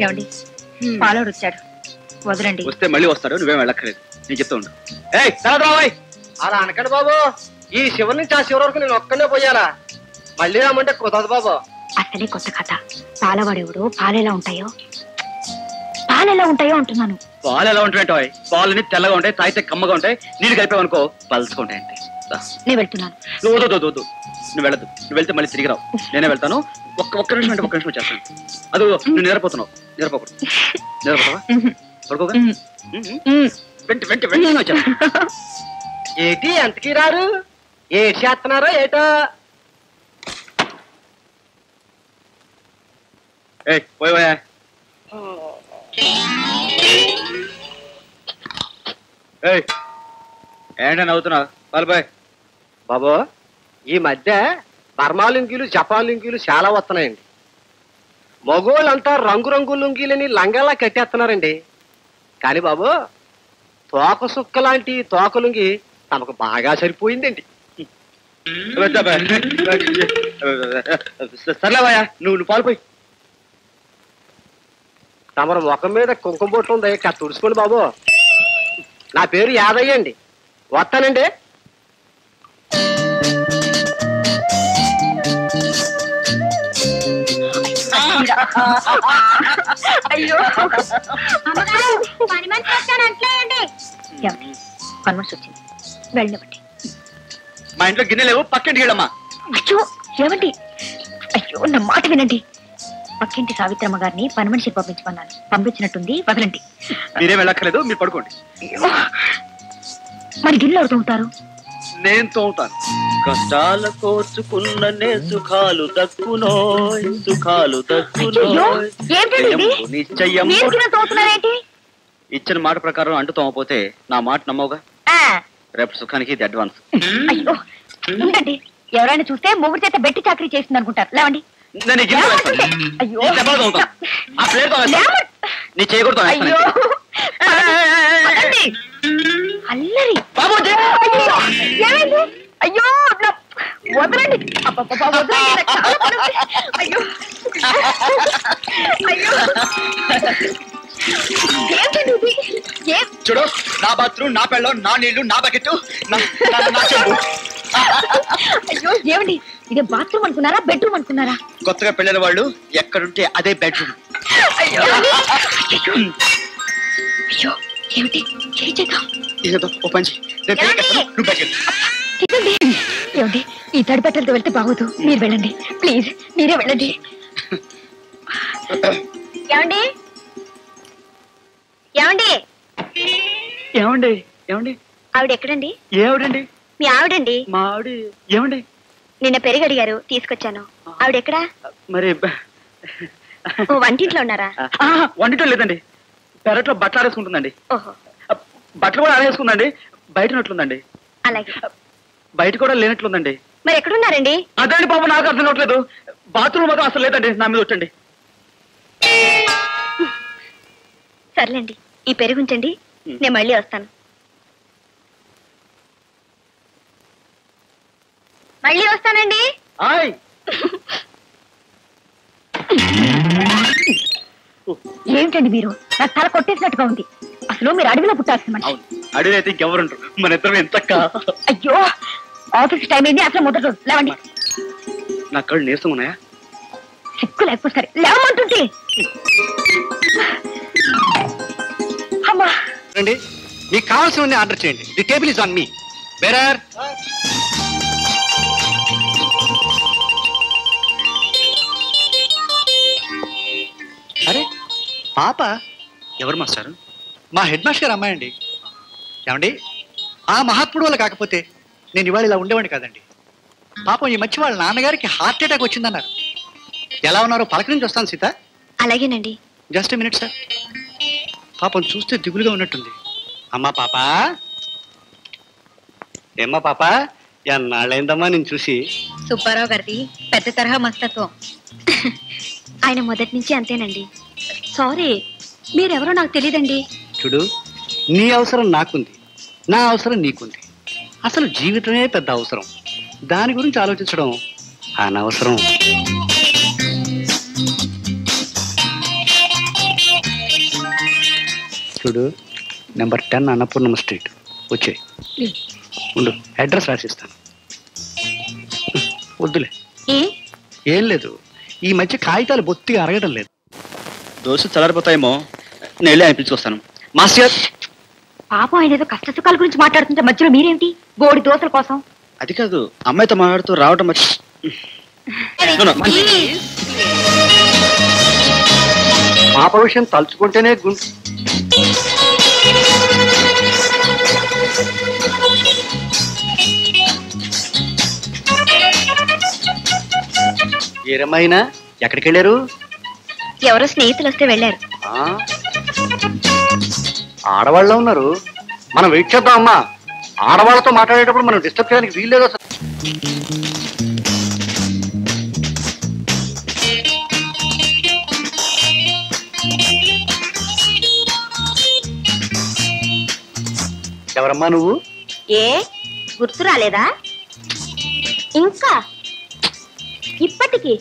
ఏమండి పాలోడు వచ్చాడు, వదలండి. వస్తే మళ్ళీ వస్తాడు, నువ్వేం వెళ్ళక్కర్లేదు, నేను చెప్తా ఉండు. ఏయ్ రాయ్, అలా అనకండి బాబు. ఈ శివరి నుంచి ఆ శివరి వరకు నేను ఒక్కనే పోయాలా? మళ్ళీ రామంటే కుదరదు బాబు. అసలే కొత్త కథ. పాలవాడేవుడు పాలెలా ఉంటాయో అంటున్నాను. పాలు ఎలా ఉంటాయి? పాలని తెల్లగా ఉంటాయి, తాగితే కమ్మగా ఉంటాయి, నీళ్ళు కలిపావనుకో పలుచుకుంటాయి అంతే. నేను వెళ్తున్నాను. నువ్వు వెళ్ళదు, నువ్వు వెళ్తే మళ్ళీ తిరిగి రావు, నేనే వెళ్తాను. ఒక్క నిమిషం అంటే ఒక్క నిమిషం వచ్చేస్తాను. అది నువ్వు నిద్రపోకూడదు. నిద్రపోతావా? పడుకోగా వెంటనే వచ్చేస్తాను. ఏటి ఎంతకీ రారు? ఏటి చేస్తున్నారో ఏటో. పోయా ఏంటని అవుతున్నావు? పాల్బాయ్ బాబు, ఈ మధ్య బర్మా లుంగీలు, జపాన్ లుంగీలు చాలా వస్తున్నాయండి. మగోళ్ళంతా రంగురంగు లుంగీలని లంగాలా కట్టేస్తున్నారండి. కానీ బాబు, తోక సుక్క లాంటి తోక లుంగి తమకు బాగా సరిపోయిందండి. సర్లేవయ్యా, నువ్వు పాల్పోయి. తమరు ముఖం మీద కుంకుమ బొట్లు ఉంది, తుడుచుకోండి బాబు. నా పేరు యాదయ్య అండి, వస్తానండి. అయ్యో పని మనిషి వచ్చానంటలేండి. పని మనిషి వచ్చింది, వెళ్ళనివ్వండి. మా ఇంట్లో గిన్నె లేవు, పక్కింటికి వెళ్ళమ్మా. అయ్యో ఏమండి, అయ్యో నా మాట వినండి. పక్కింటి సావిత్రమ్మ గారిని పని మనిషి పంపించమన్నాను, పంపించినట్టుంది, వదలండి. మీరేం వెళ్ళక్కర్లేదు, మీరు పడుకోండి. మరి గిన్నెలు ఎవరు తోముతారు? నేను తోముతాను. కష్టాల కోర్చుకున్ననే సుఖాలు దక్కునో, ఇచ్చిన మాట ప్రకారం అంటు తోమపోతే నా మాట నమ్మవుగా. రేపు సుఖానికి ఇది అడ్వాన్స్. అయ్యో ఉండండి, ఎవరైనా చూస్తే మొగుడు చేత బెట్టి చాకరీ చేస్తుంది అనుకుంటారు. లేవండి. నీ చేయకూడదు. అల్లరి అయ్యో వదలండి. అయ్యో చూడు, నా బాత్రూమ్, నా పెళ్ళం, నా నీళ్లు, నా బకెట్, అయ్యో ఏమండి, ఇదే బాత్రూమ్ అనుకున్నారా, బెడ్రూమ్ అనుకున్నారా? కొత్తగా పెళ్ళైన వాళ్ళు ఎక్కడుంటే అదే బెడ్రూమ్. అయ్యో ఏమిటి చేద్దాం? ఏమండి, ఈ తడి బట్టలతో వెళ్తే బాగోదు, మీరు వెళ్ళండి ప్లీజ్, మీరే వెళ్ళండి. ఏమండి ఏమండి ఏమండి ఏమండి ఆవిడ ఎక్కడండి? ఏమిటండి? మీ ఆవిడండి. మా ఆవిడ ఏమండి? నిన్న పెరుగు అడిగారు, తీసుకొచ్చాను. ఆవిడెక్కడా? మరి వంటింట్లో ఉన్నారా? వంటింట్లో లేదండి, పెరట్లో బట్టలు ఆరేసుకుంటుందండి. ఓహో, బట్టలు కూడా ఆరేసుకుందండి, బయట నట్లుందండి. అలాగే, బయట కూడా లేనట్లుందండి. మరి ఎక్కడున్నారండి? అదండి బాబు, నాకు అర్థం కావట్లేదు. బాత్రూమ్ మాత్రం అసలు లేదండి, నా మీద వచ్చండి. సర్లేండి, ఈ పెరుగు ఉంచండి, నేను మళ్ళీ వస్తాను. మళ్ళీ వస్తానండి. ఏమిటండి మీరు, నాకు తల కొట్టేసినట్టుగా ఉంది. అసలు మీరు అడవిలో పుట్టాల్సిన మనిషి. అడవి అయితే ఇంకెవరుంటారు, మన ఇద్దరం ఎంత. అయ్యో ఆఫీస్ టైం అయింది, అసలు మొదటి రోజు. లేవండి. నా కళ్ళు నీరసం ఉన్నాయా? సిక్కు లేకపోతే సరే, లేవమంటుంటే. అమ్మా రండి, మీకు కావాల్సినవన్నీ ఆర్డర్ చేయండి. The table is on me. Bearer. అరే పాప ఎవరు మాస్టారు? మా హెడ్ మాస్టర్ గారు అమ్మాయి అండి. ఏమండి, ఆ మహాత్ముడు వల్ల కాకపోతే నేను ఇవాళ ఇలా ఉండేవాడిని కాదండి. పాపం ఈ మధ్య వాళ్ళ నాన్నగారికి హార్ట్ అటాక్ వచ్చిందన్నారు. ఎలా ఉన్నారో పలకరించి వస్తాను సీత. అలాగేనండి. Just minute sir. పాపం చూస్తే దిగులుగా ఉన్నట్టుంది. అమ్మా పాప, ఏమ్మా పాప, ఎన్నాళ్ళైందమ్మా నేను చూసి. సుబ్బారావు గారిది పెద్ద తరహా మస్తత్వం. ఆయన మొదటి నుంచి అంతేనండి. సారీ, మీరెవరో నాకు తెలియదండి. చూడు, నీ అవసరం నాకుంది, నా అవసరం నీకుంది. అసలు జీవితమే పెద్ద అవసరం. దాని గురించి ఆలోచించడం అనవసరం. చూడు, నెంబర్ 10 అన్నపూర్ణమ్మ స్ట్రీట్. వచ్చే ఉండు, అడ్రస్ రాసిస్తాను. వద్దులే, ఏం లేదు, ఈ మధ్య కాగితాలు బొత్తిగా అరగడం లేదు. దోశ చల్లారిపోతాయేమో, నేను వెళ్ళి ఆయన పిలుచుకొస్తాను. మాస్టర్, పాపం ఆయన ఏదో కష్ట సుఖాల గురించి మాట్లాడుతుంటే మధ్యలో మీరేంటి బోడి దోశల కోసం? అది కాదు, అమ్మాయితో మాట్లాడుతూ రావటం పాప విషయం తలుచుకుంటేనే గుంటు. ఏరమ్మాయినా ఎక్కడికి వెళ్ళారు? ఎవరో స్నేహితులు వస్తే వెళ్ళారు. ఆడవాళ్ళ ఉన్నారు, మనం వెయిట్ చేద్దాం అమ్మా. ఆడవాళ్ళతో మాట్లాడేటప్పుడు మనం డిస్టర్బ్ చేయడానికి వీల్లేదు అసలు. ఎవరమ్మా నువ్వు? ఏ గుర్తు రాలేదా? ఇంకా ఇప్పటికి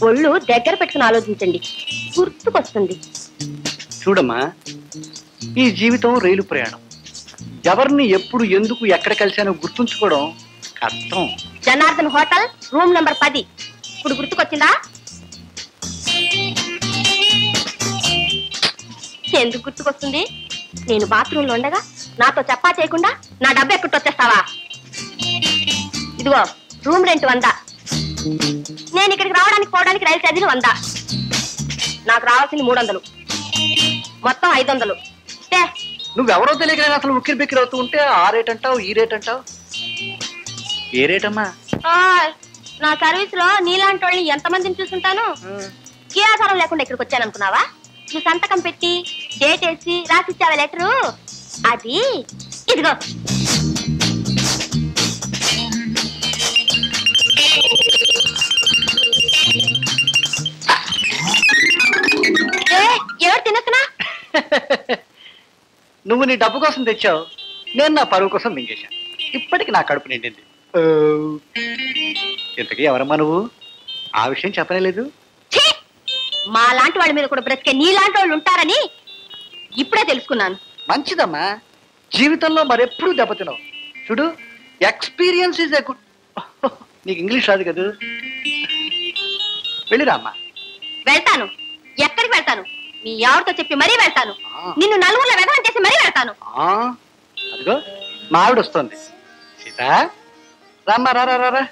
ఒళ్ళు దగ్గర పెట్టుకుని ఆలోచించండి, గుర్తుకొస్తుంది. చూడమ్మా, ఈ జీవితం రైలు ప్రయాణం. ఎవరిని ఎప్పుడు ఎందుకు ఎక్కడ కలిశానో గుర్తుంచుకోవడం కష్టం. Janardhan hotel room number 10. ఇప్పుడు గుర్తుకొచ్చిందా? ఎందుకు గుర్తుకొస్తుంది? నేను బాత్రూంలో ఉండగా నాతో చెప్పా చేయకుండా నా డబ్బు ఎక్కడికి వచ్చేస్తావా? ఇదిగో రూమ్ రెంట్ 100. నేను ఇక్కడికి రావడానికి పోవడానికి రైలు ఛార్జీలు 100. నాకు రావాల్సింది 300, మొత్తం 500. నువ్వెవరో తెలియక నేను అసలు ఉక్కిరి బిక్కిరి అవుతూ ఉంటే ఆ రేట్ అంటావు, ఈ రేట్ అంటావు. ఏ రేట్ అమ్మా? నా సర్వీస్ లో నీలాంటి వాళ్ళని ఎంతమందిని చూసుంటాను. ఏ ఆధారం లేకుండా ఇక్కడికి వచ్చాను అనుకున్నావా? నువ్వు సంతకం పెట్టి డేట్ వేసి రాసిచ్చావే లెటరు, అది ఇదిగో. ఎవరు తినేస్తున్నా? నువ్వు నీ డబ్బు కోసం తెచ్చావు, నేను నా పరువు కోసం మింగేశాను. ఇప్పటికి నా కడుపు నిండింది. ఇంతకీ ఎవరమ్మా నువ్వు? ఆ విషయం చెప్పలేదు. మా లాంటి వాళ్ళ మీద కూడా బ్రతికే నీలాంటి వాళ్ళు ఉంటారని ఇప్పుడే తెలుసుకున్నాను. మంచిదమ్మా, జీవితంలో మరెప్పుడు దెబ్బతినవు. చూడు, ఎక్స్పీరియన్స్ ఈజ్ ఎ గుడ్. నీకు ఇంగ్లీష్ రాదు కదా, వెళ్ళిరా అమ్మా. వెళ్తాను. ఎక్కడికి వెళ్తాను? మీ ఎవరితో చెప్పి మరీ వెళ్తాను. నిన్ను నలుగురిలో వెధవం చేసి మరీ వెళ్తాను. అదిగో మా ఆవిడ వస్తుంది. సీత, రామ్మా, రా.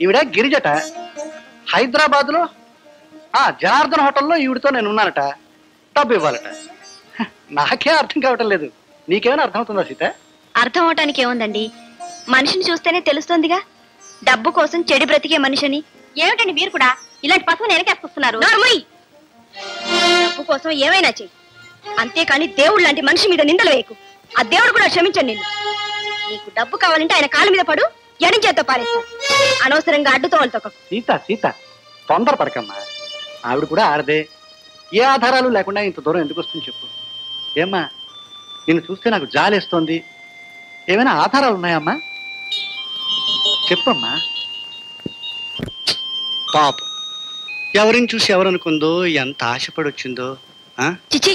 ఈవిడ గిరిజట. హైదరాబాద్ లో జనార్దన్ హోటల్లో ఈవిడతో నేను ఉన్నానట. డబ్బు ఇవ్వాలట. నాకే అర్థం కావటం లేదు. నీకేమైనా అర్థమవుతుందా సీత? అర్థం అవటానికి ఏముందండి, మనిషిని చూస్తేనే తెలుస్తోందిగా డబ్బు కోసం చెడి బ్రతికే మనిషిని. ఏమిటండి మీరు కూడా ఇలాంటి పశువుని వెనకేసుకొస్తున్నారు? డబ్బు కోసం ఏమైనా చెయ్యి, అంతేకాని దేవుడు లాంటి మనిషి మీద నిందలు వేయకు. ఆ దేవుడు కూడా క్షమించండి నిన్ను. నీకు డబ్బు కావాలంటే ఆయన కాళ్ళ మీద పడు, ఎడం చేత్తో పారేస్తాను. అనవసరంగా అడ్డుతో వాళ్ళతో. సీత తొందర పడకమ్మా. ఆవిడ కూడా ఆడదే. ఏ ఆధారాలు లేకుండా ఇంత దూరం ఎందుకు వస్తుంది చెప్పు. ఏమ్మా, నిన్ను చూస్తే నాకు జాలేస్తోంది. ఏమైనా ఆధారాలు ఉన్నాయమ్మా? చెప్పమ్మా. పాపం, ఎవరిని చూసి ఎవరనుకుందో, ఎంత ఆశపడి వచ్చిందో. చిచి,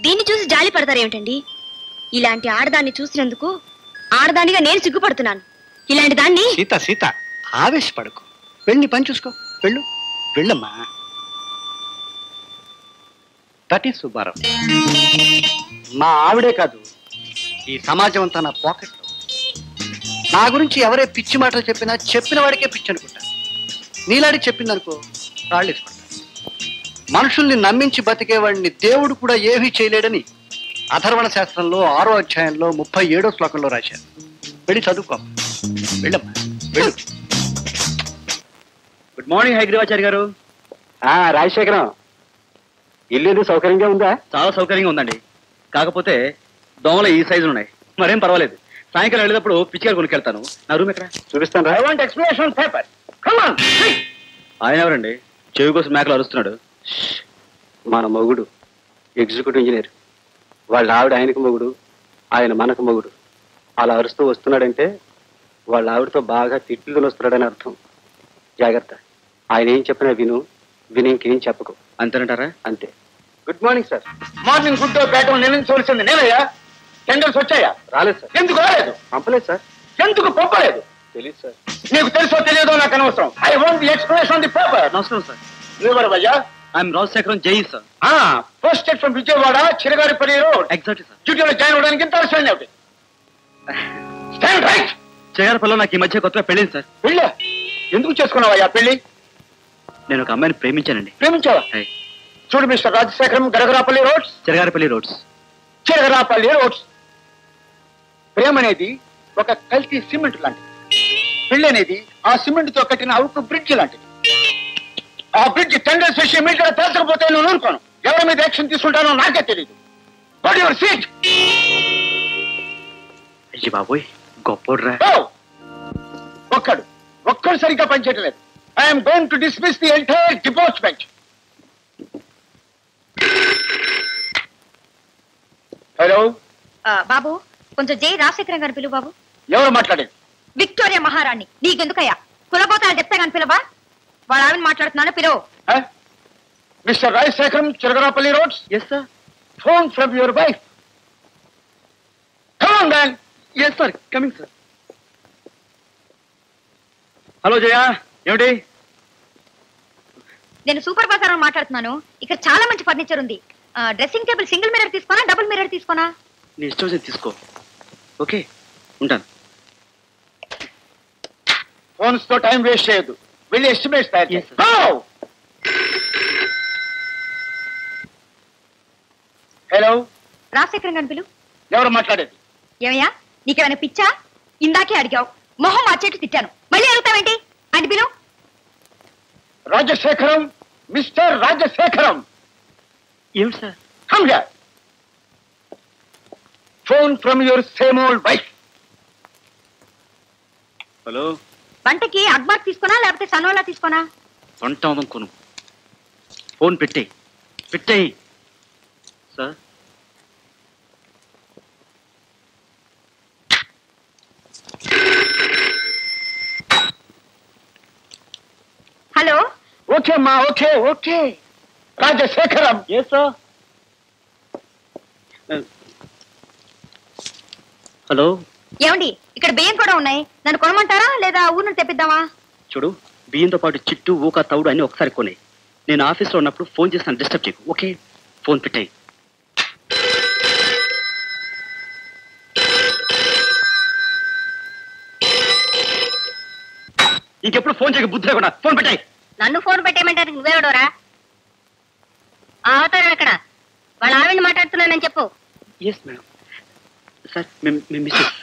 దీన్ని చూసి జాలి పడతారేమిటండి? ఇలాంటి ఆడదాన్ని చూసినందుకు ఆడదానిగా నేను సిగ్గుపడుతున్నాను. ఇలాంటి దాన్ని. సీత ఆవేశపడకు, వెళ్ళి పని చూసుకో. వెళ్ళమ్మా. That is Subbarao. మా ఆవిడే కాదు, ఈ సమాజం అంతా నా పాకెట్లో. నా గురించి ఎవరే పిచ్చి మాటలు చెప్పిన వాడికే పిచ్చి అనుకుంటా. నీలాడి చెప్పిందనుకో రాళ్ళు వేసుకుంటా. మనుషుల్ని నమ్మించి బతికేవాడిని దేవుడు కూడా ఏమీ చేయలేడని అథర్వణ శాస్త్రంలో 6వ అధ్యాయంలో 37వ శ్లోకంలో రాశారు. వెళ్ళి చదువుకో. వెళ్ళమ్మా, వెళ్ళు. గుడ్ మార్నింగ్ హైగ్రీవాచారి గారు. రాజశేఖరం, ఇల్లు సౌకర్యంగా ఉందా? చాలా సౌకర్యంగా ఉందండి. కాకపోతే దోమలు ఈ సైజులు ఉన్నాయి. మరేం పర్వాలేదు. సాయంకాలం వెళ్ళేటప్పుడు పిచ్చిగా కొనుక్కెళ్తాను. నా రూమ్ ఎక్కడ చూపిస్తాను. I want explanation paper. Come on. ఆయన ఎవరండి? చెవి కోసం మేకలు అరుస్తున్నాడు. మన మొగుడు ఎగ్జిక్యూటివ్ ఇంజనీర్. వాళ్ళ ఆవిడ ఆయనకు మొగుడు, ఆయన మనకు మొగుడు. అలా అరుస్తూ వస్తున్నాడంటే వాళ్ళ ఆవిడతో బాగా తిట్టుకుని వస్తున్నాడని అర్థం. జాగ్రత్త. ఆయన ఏం చెప్పినా విని ఇంకేం చెప్పకు. అంతేనంటారా? అంతే. Good morning sir. Morning good పేటం నిర్ణయించవలసింది నేనయ్యా. టెండర్స్ వచ్చాయా? రాలేదు సార్. ఎందుకు రాలేదు? పంపలేదు సార్. ఎందుకు పంపలేదు? తెలియదు సార్. నీకు తెలుసో తెలియదో నాకు అనవసరం. I want the expression on the paper. నమస్కారం సార్. ఎవరు భయ్యా? I'm Rajasekharam JE sir. First state from Vijayawada, Chiragaripalli road. Exactly sir. డ్యూటీలో జాయిన్ అవడానికి ఇంత అవసరం ఏమిటి? Stand right. చేయాలపల్లిలో నాకు ఈ మధ్య కొత్తగా పెళ్ళింది సార్. పెళ్ళా? ఎందుకు చేసుకున్నావయ్యా పెళ్లి? నేను ఒక అమ్మాయిని ప్రేమించానండి. ప్రేమించావా? చూడు mister Rajasekharam, Garagarapalli roads, Chiragaripalli roads. Chiragarapalli roads. ప్రేమ అనేది ఒక కల్తీ సిమెంట్ లాంటిది. పెళ్లి అనేది ఆ సిమెంట్ తో కట్టిన అవుకు బ్రిడ్జ్ లాంటిది. ఆ బ్రిడ్జ్ టెండర్స్ విషయం మీటర్ తేల్చకపోతే నేను అనుకోను. ఎవరి మీద యాక్షన్ తీసుకుంటానో నాకే తెలియదు. What your seat? అయ్యి బాబోయ్, గొప్పోడ్రా. ఒక్కడు సరిగ్గా పనిచేయట్లేదు. I'm going to dismiss the entire department. Hello బాబు, కొంచెం జై రాజశేఖరం గారు పిలువు బాబు. ఎవరు మాట్లాడేది? విక్టోరియా మహారాణి. నీకెందుకయ్యా? కులబోతాలు చెప్తా కానీ పిలవా? వాళ్ళ ఆవిడ మాట్లాడుతున్నాను, పిలువు. Mister Rajasekharam, Chiragarapalli roads. Yes sir. Phone from your wife. Come on man. Yes sir, coming sir. Hello Jaya, ఏమిటి? నేను సూపర్ బజార్ మాట్లాడుతున్నాను. ఇక్కడ చాలా మంచి ఫర్నిచర్ ఉంది. డ్రెస్సింగ్ టేబుల్ సింగిల్ మిర్రర్ తీసుకోనా, డబుల్ మిర్రర్ తీసుకోనా? నీ ఇష్టం వచ్చి తీసుకో. ఓకే, ఉంటాను. ఫోన్స్ తో టైం వేస్ట్ చేయొద్దు. వెళ్ళి ఎస్టిమేట్స్ తయారు Yes, sir. చేయి. హలో రాజశేఖరం గారిని పిలువు. ఎవరు మాట్లాడేది? ఏమయ్యా, నీకేమైనా పిచ్చా? ఇందాకే అడిగావు, మొహం మార్చేట్టు తిట్టాను, మళ్ళీ అడుగుతావేంటి? అంటే పిలువు. రాజశేఖరం, మిస్టర్ రాజశేఖరం. ఏమిటి sir? Come here. Phone from your same old wife. Hello. వంటకి అగ్మార్క్ తీసుకోనా లేకపోతే సనోలా తీసుకోనా? వంట కొను. ఫోన్ పెట్టేయి సార్. హలో. ఓకే అమ్మా, okay okay. Rajasekharam. Yes sir. Hello. ఏమండి, ఇక్కడ బియ్యం కూడా ఉన్నాయి. నన్ను కొనమంటారా లేదా ఊరు నుండి తెప్పిద్దామా? చూడు, బియ్యంతో పాటు చిట్టు, ఊక, తౌడు అన్ని ఒకసారి కొనే. నేను ఆఫీస్లో ఉన్నప్పుడు ఫోన్ చేసి నన్ను డిస్టర్బ్ చేయకు. ఓకే, ఫోన్ పెట్టాయి. ఇంకెప్పుడు ఫోన్ చేయక, బుద్ధి లేకుండా ఫోన్ పెట్టాయి. నన్ను ఫోన్ పెట్టేయమంటారు, నువ్వేవడోరా? అవతారం ఇక్కడ వాళ్ళ ఆవిడ మాట్లాడుతున్నానని చెప్పు. Yes madam. సార్, మిస్సెస్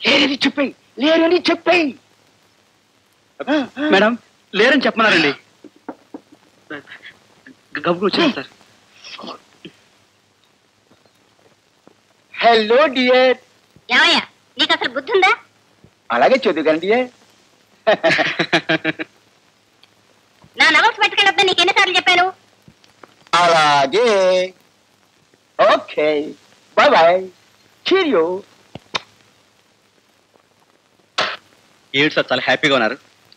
లేరని చెప్పాయి, లేరని చెప్పాయి. మేడం లేరని చెప్పమన్నారండి. గబుకు వచ్చాను సార్. Hello dear. ఏమయ్యా, నీకు అసలు బుద్ధి ఉందా? అలాగే చదువుగాని డియర్. నా నవల్స్ పెట్టుకెళ్ళొద్దని నీకు ఎన్నిసార్లు చెప్పాను? అలాగే. Okay, bye bye. చీరియో. ఏడు సార్, చాలా హ్యాపీగా ఉన్నారు.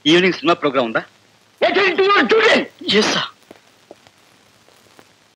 ఈవినింగ్ సినిమా ప్రోగ్రామ్ ఉందా? Attend to your duty. Yes sir.